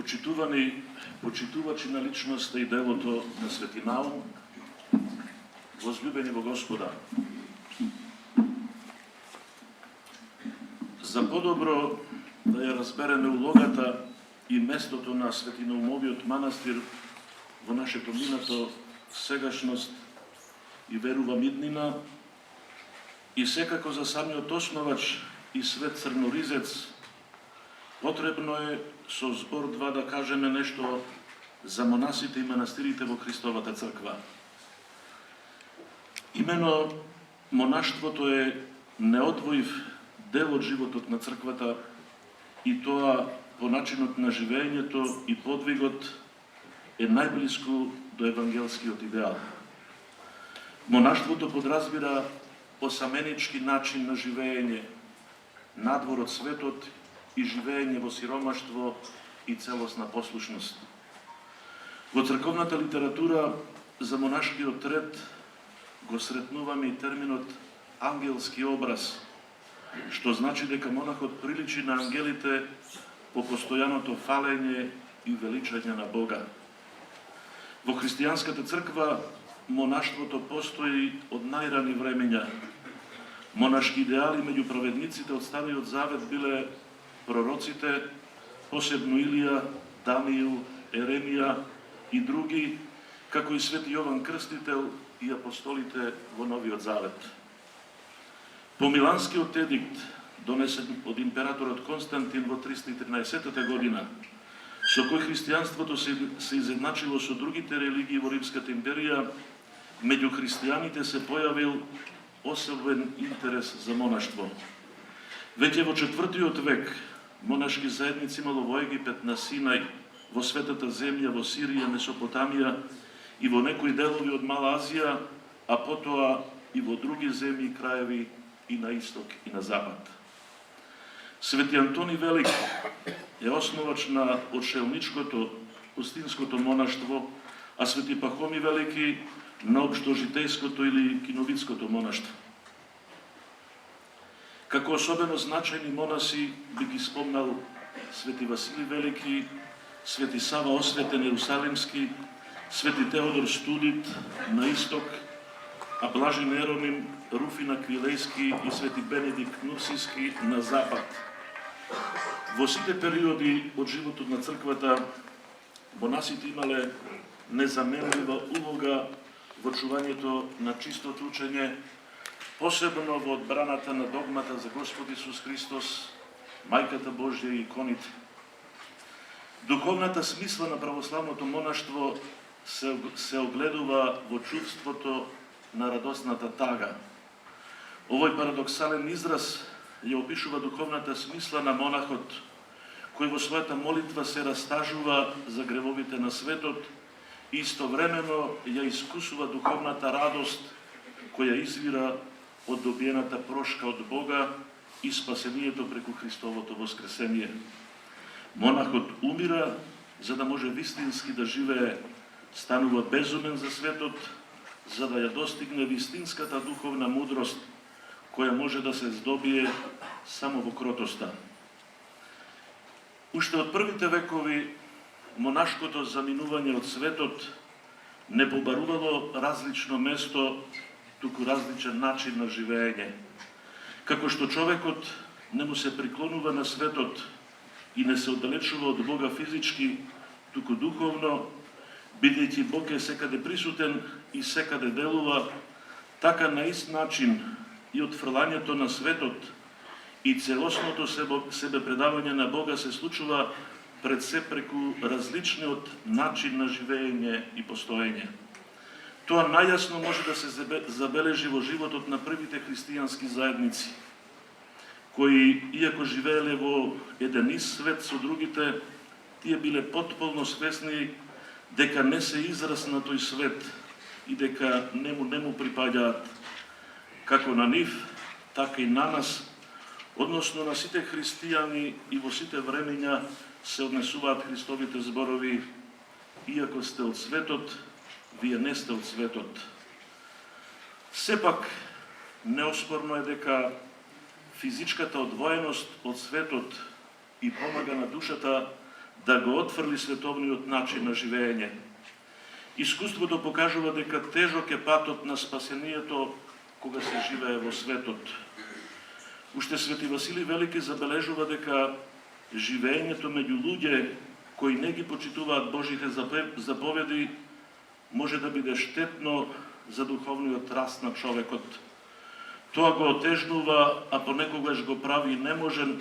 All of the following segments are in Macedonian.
Почитувани почитувачи на личноста и делото на Свети Наум, возлюбени во Господа, за подобро да ја разбереме улогата и местото на Свети Наумовиот манастир во нашето минато, сегашност и верувам иднина, и секако за самиот основач и свет Црноризец, потребно е со збор два да кажеме нешто за монасите и манастирите во Христовата црква. Имено монаштвото е неодвоив дел од животот на црквата и тоа по начинот на живеењето и подвигот е најблиску до евангелскиот идеал. Монаштвото подразбира осаменички начин на живеење, надвор од светот и живеење во сиромаштво и целосна послушност. Во црковната литература за монашкиот ред го сретнуваме и терминот ангелски образ, што значи дека монахот приличи на ангелите по постојаното фалење и величање на Бога. Во христијанската црква монаштвото постои од најрани времења. Монашки идеали меѓу праведниците од Стариот Завет биле пророците, посебно Илија, Даниил, Еремија и други, како и Свети Јован Крстител и апостолите во Новиот Завет. По Миланскиот едикт, донесен од императорот Константин во 313 година, со кој христијанството се изедначило со другите религии во Римската империја, меѓу христијаните се појавил особен интерес за монаштво. Веќе во 4. век монашки заедници имало во Египет, на Синај, во Светата земја, во Сирија, Месопотамија и во некои делови од Мала Азија, а потоа и во други земји и краеви и на исток и на запад. Свети Антони Велик е основач на одшелничкото, пустинското монаштво, а Свети Пахоми Велики на општожитејското или киновитското монаштво. Како особено значајни монаси би ги спомнал Свети Васили Велики, Свети Сава Осветен Ерусалимски, Свети Теодор Студит на исток, а Блажен Ероним, Руфина Квилејски и Свети Бенедикт Нурсиски на запад. Во сите периоди од животот на црквата монасите имале незаменлива улога во чувањето на чистото учење, посебно во одбраната на догмата за Господ Исус Христос, Мајката Божја и иконите. Духовната смисла на православното монаштво се огледува во чувството на радосната тага. Овој парадоксален израз ја опишува духовната смисла на монахот, кој во својата молитва се растажува за гревовите на светот и истовремено ја искусува духовната радост која извира од добиената прошка од Бога и спасението преку Христовото воскресение. Монахот умира за да може вистински да живее, станува безумен за светот, за да ја достигне вистинската духовна мудрост, која може да се здобие само во кротоста. Уште од првите векови монашкото заминување од светот не побарувало различно место, туку различен начин на живеење. Како што човекот не му се приклонува на светот и не се оддалечува од Бога физички, туку духовно, бидејќи Бог е секаде присутен и секаде делува, така на ист начин и отфрлањето на светот и целосното себепредавање на Бога се случува пред се преку различниот начин на живеење и постоење. Тоа најасно може да се забележи во животот на првите христијански заедници, кои, иако живееле во еден ист свет со другите, тие биле потполно свесни дека не се израз на тој свет и дека не му припаѓаат, како на нив, така и на нас, односно на сите христијани и во сите времења се однесуваат Христовите зборови: иако сте од светот, вие не сте од светот. Сепак, неоспорно е дека физичката одвоеност од светот и помага на душата да го отфрли световниот начин на живење. Искуството покажува дека тежок е патот на спасението кога се живее во светот. Уште Свети Василий Велики забележува дека живењето меѓу луѓе кои не ги почитуваат Божите заповеди може да биде штетно за духовниот раст на човекот. Тоа го отежнува, а понекогаш го прави неможен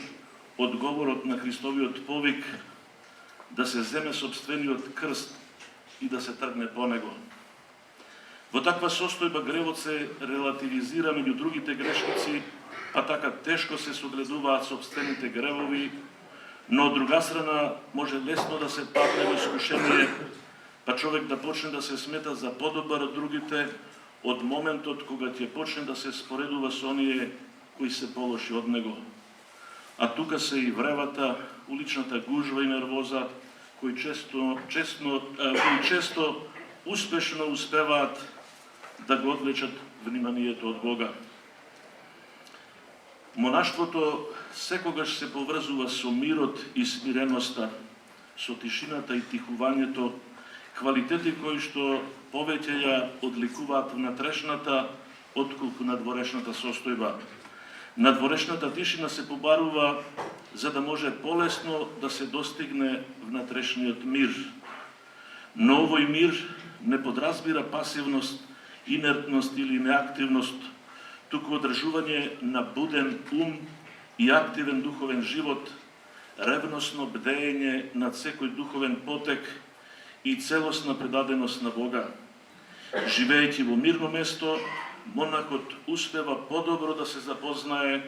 одговорот на Христовиот повик да се земе сопствениот крст и да се тргне по него. Во таква состојба гревот се релативизира меѓу другите грешници, па така тешко се согледуваат сопствените гревови, но од друга страна може лесно да се падне во искушение, па човек да почне да се смета за подобар од другите од моментот кога ќе почне да се споредува со оние кои се полоши од него. А тука се и вревата, уличната гужва и нервоза, кои често успешно успеваат да го одвлечат вниманието од Бога. Монаштвото секогаш се поврзува со мирот и смиреноста, со тишината и тихувањето, квалитети кои што повеќе ја одликуваат внатрешната отколку надворешната состојба. Надворешната тишина се побарува за да може полесно да се достигне внатрешниот мир. Но овој мир не подразбира пасивност, инертност или неактивност, туку одржување на буден ум и активен духовен живот, ревносно бдење над секој духовен потек и целосна предаденост на Бога. Живејќи во мирно место, монахот успева подобро да се запознае,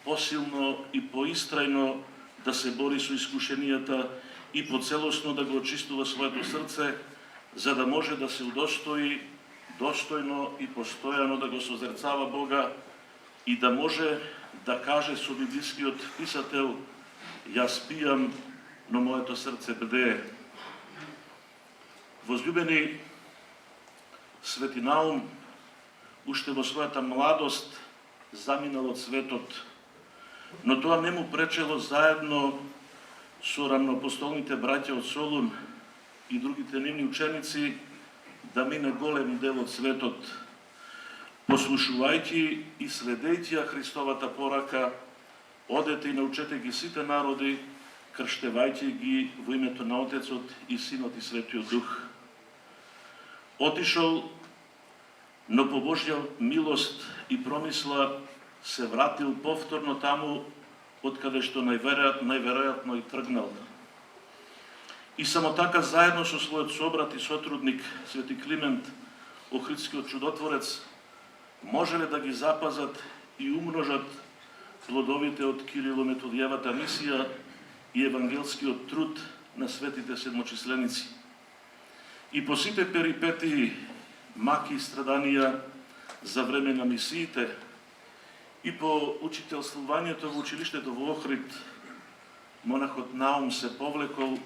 посилно и поистрајно да се бори со искушенијата и поцелосно да го очистува своето срце, за да може да се удостои достојно и постојано да го созерцава Бога и да може да каже со библискиот писател: јас пијам, но моето срце бдее. Возлюбени, Свети Наум уште во својата младост заминал од светот, но тоа не му пречело заедно со рамнопостолните браќа од Солун и другите нивни ученици да мине голем дел од светот, послушувајќи и следејќи ја Христовата порака: одете и научете ги сите народи, крштевајќи ги во името на Отецот и Синот и Светиот Дух. Отишол, но по Божја милост и промисла се вратил повторно таму од каде што најверојатно и тргнал. И само така заедно со својот собрат и сотрудник Свети Климент, Охридскиот чудотворец, можеле да ги запазат и умножат плодовите од Кирило-Методиевата мисија и евангелскиот труд на светите седмочисленици. И по сите перипетии, маки и страданија за време на мисиите и по учителствувањето во училиштето во Охрид, монахот Наум се повлекол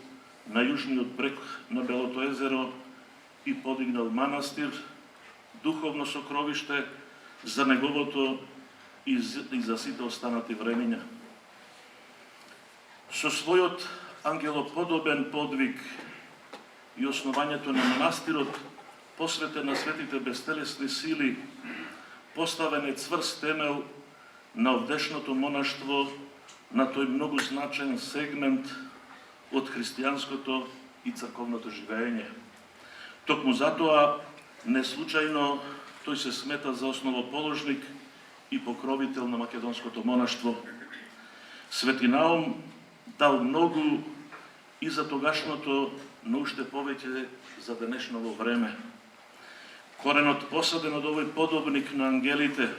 на јужниот брег на Белото езеро и подигнал манастир, духовно сокровиште за неговото и за сите останати времења. Со својот ангелоподобен подвиг и основањето на манастирот, посветен на светите безтелесни сили, поставен е цврст темел на овдешното монаштво, на тој многу значен сегмент од христијанското и црковното живење. Токму затоа, не случајно, тој се смета за основоположник и покровител на македонското монаштво. Свети Наум дал многу и за тогашното, но уште повеќе за денешново време. Коренот посаден од овој подобник на ангелите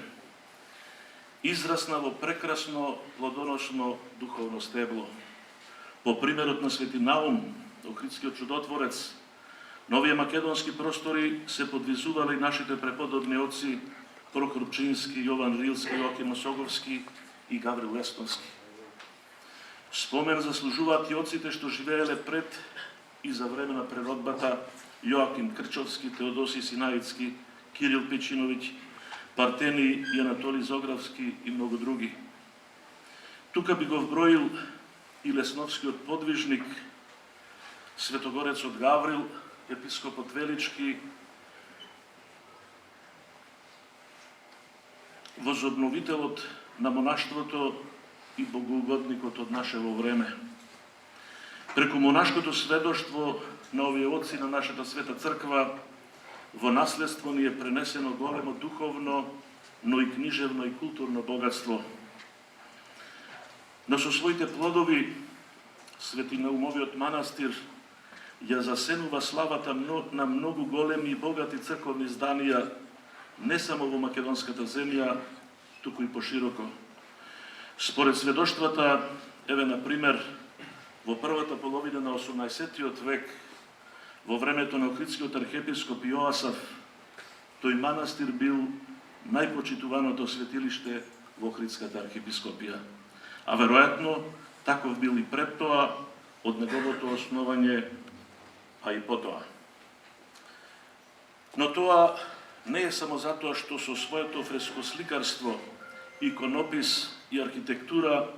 израсна во прекрасно плодоносно духовно стебло. По примерот на Свети Наум, Охридскиот чудотворец, на овие македонски простори се подвизувале нашите преподобни отци Прохор Пчински, Јован Рилски, Јоаким Осоговски и Гаврил Естонски. Спомен заслужуваат и отците што живееле пред и за време на преродбата: Јоаким Крчовски, Теодосиј Синаицки, Кирил Печиновиќ, Партени и Анатолий Зографски и многу други. Тука би го вброил и Лесновскиот подвижник Светогорецот Гаврил, епископот Велички, возобновителот на монаштвото и богоугодникот од нашево време. Преку монашкото сведоштво на овие отци на нашата света црква, во наследство ни е пренесено големо духовно, но и книжевно и културно богатство. Но со своите плодови, Свети Наумовиот манастир ја засенува славата на многу големи и богати црковни зданија, не само во македонската земја, туку и пошироко. Според сведоштвата, еве на пример, во првата половина на 18 век, во времето на Охридскиот архиепископ Јоасав, тој манастир бил најпочитуваното светилиште во Охридската архиепископија. А веројатно, таков бил и пред тоа, од неговото основање, а и потоа. Но тоа не е само затоа што со своето фрескосликарство, иконопис и архитектура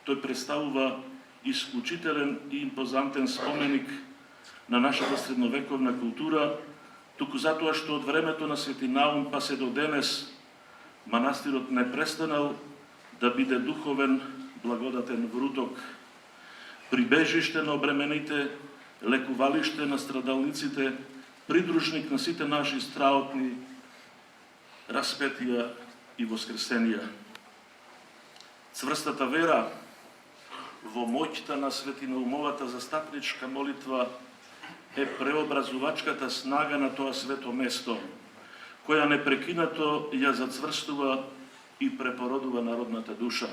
тој представува исклучителен и импозантен споменик на нашата средновековна култура, туку затоа што од времето на Свети Наум па се до денес манастирот не престанал да биде духовен, благодатен вруток, прибежиште на обремените, лекувалиште на страдалниците, придружник на сите наши страотни распетија и воскресенија. Цврстата вера во моќта на Свети Наумовата застапничка молитва е преобразувачката снага на тоа свето место, која непрекинато ја зацврстува и препородува народната душа.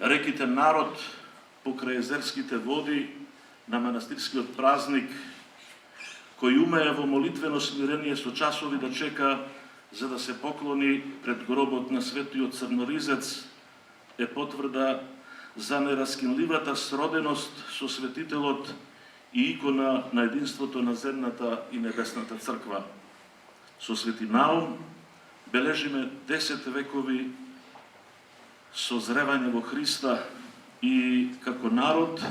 Реките народ покрај езерските води на манастирскиот празник, кој умее во молитвено смирение со часови да чека за да се поклони пред гробот на светиот Црноризец, е потврда за нераскинливата сроденост со светителот и икона на единството на земната и небесната црква. Со Свети Наум бележиме 10 векови созревање во Христа и како народ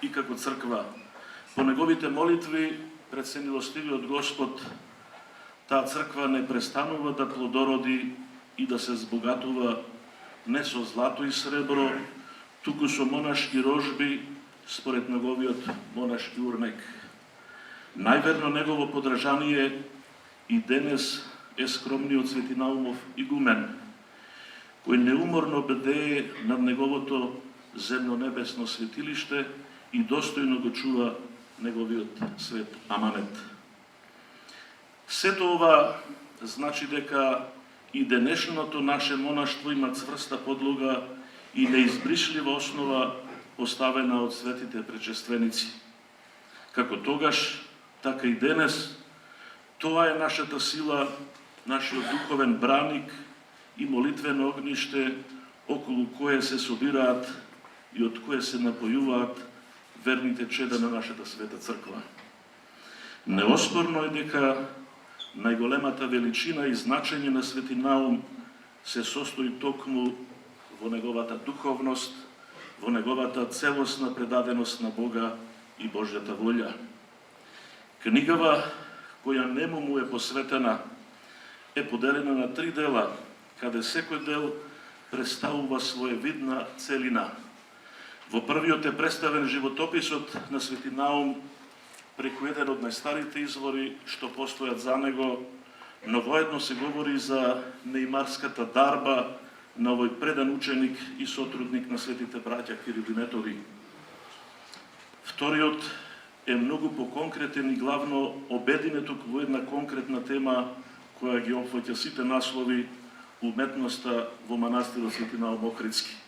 и како црква. По неговите молитви пред Всемилостивиот Господ, таа црква не престанува да плодороди и да се збогатува не со злато и сребро, туку со монашки рожби според неговиот монашки урнек. Најверно негово подражание и денес е скромниот Свети Наумов игумен, кој неуморно бдее над неговото земно-небесно светилиште и достојно го чува неговиот свет аманет. Сето ова значи дека и денешното наше монаштво има цврста подлога и неизбришлива основа поставена од светите пречественици. Како тогаш, така и денес, тоа е нашата сила, нашиот духовен браник и молитвено огниште околу кое се собираат и од кое се напојуваат верните чеда на нашата света црква. Неоспорно е дека најголемата величина и значење на Свети Наум се состои токму во неговата духовност, во неговата целосна предаденост на Бога и Божјата волја. Книгава, која нему му е посветена, е поделена на 3 дела, каде секој дел представува своевидна целина. Во првиот е представен животописот на Свети Наум преку еден од најстарите извори што постојат за него, но воедно се говори за неимарската дарба на овој предан ученик и сотрудник на светите браќа Кирил и Методи. Вториот е многу поконкретен и главно обединет околу една конкретна тема која ги опфаќа сите наслови уметноста во манастирот Свети Наум Охридски.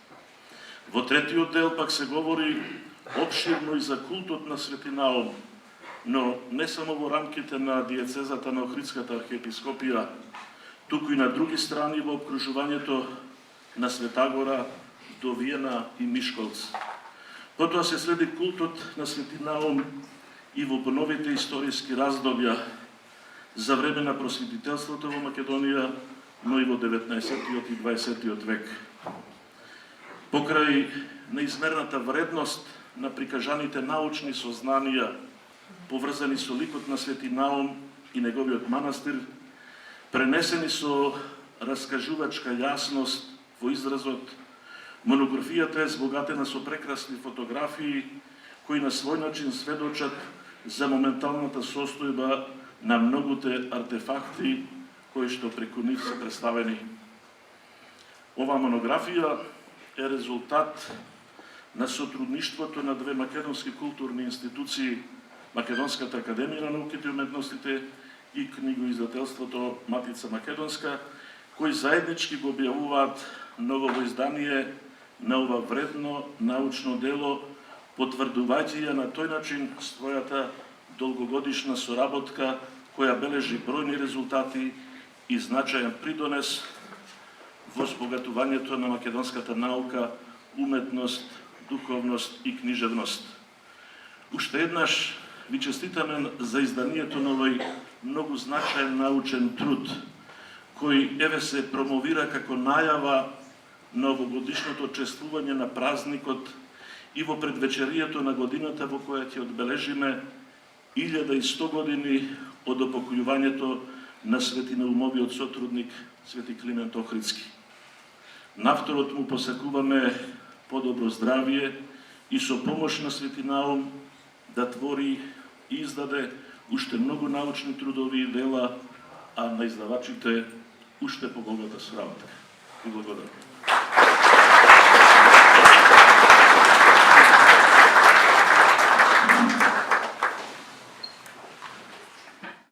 Во третиот дел пак се говори обширно и за култот на Свети Наум, но не само во рамките на диецезата на Охридската архиепископија, туку и на други страни во обкружувањето на Светагора до Виена и Мишколц. Потоа се следи култот на Свети Наум и во поновите историски раздобја за време на просветителството во Македонија, но и во 19 и 20 век. Покрај неизмерната вредност на прикажаните научни сознанија поврзани со ликот на Свети Наум и неговиот манастир, пренесени со раскажувачка јасност во изразот, монографијата е збогатена со прекрасни фотографии кои на свој начин сведочат за моменталната состојба на многуте артефакти кои што преку нив се представени. Ова монографија е резултат на сотрудништвото на две македонски културни институции, Македонската академија на науките и уметностите и книгоиздателството Матица Македонска, кои заеднички го објавуваат ново издание на ова вредно научно дело, потврдувајќи ја на тој начин својата долгогодишна соработка која бележи бројни резултати и значаен придонес во збогатувањето на македонската наука, уметност, духовност и книжевност. Уште еднаш ви честитаме за изданието на овој многу значаен научен труд, кој еве се промовира како најава на овогодишното чествување на празникот и во предвечерието на годината во која ќе одбележиме 1100 години од опокојувањето на Свети Наумовиот сотрудник Свети Климент Охридски. Навторот му посакуваме подобро здравие и со помош на Свети Наум да твори и издаде уште многу научни трудови и дела, а на издавачите уште побогата соработка. И благодарам.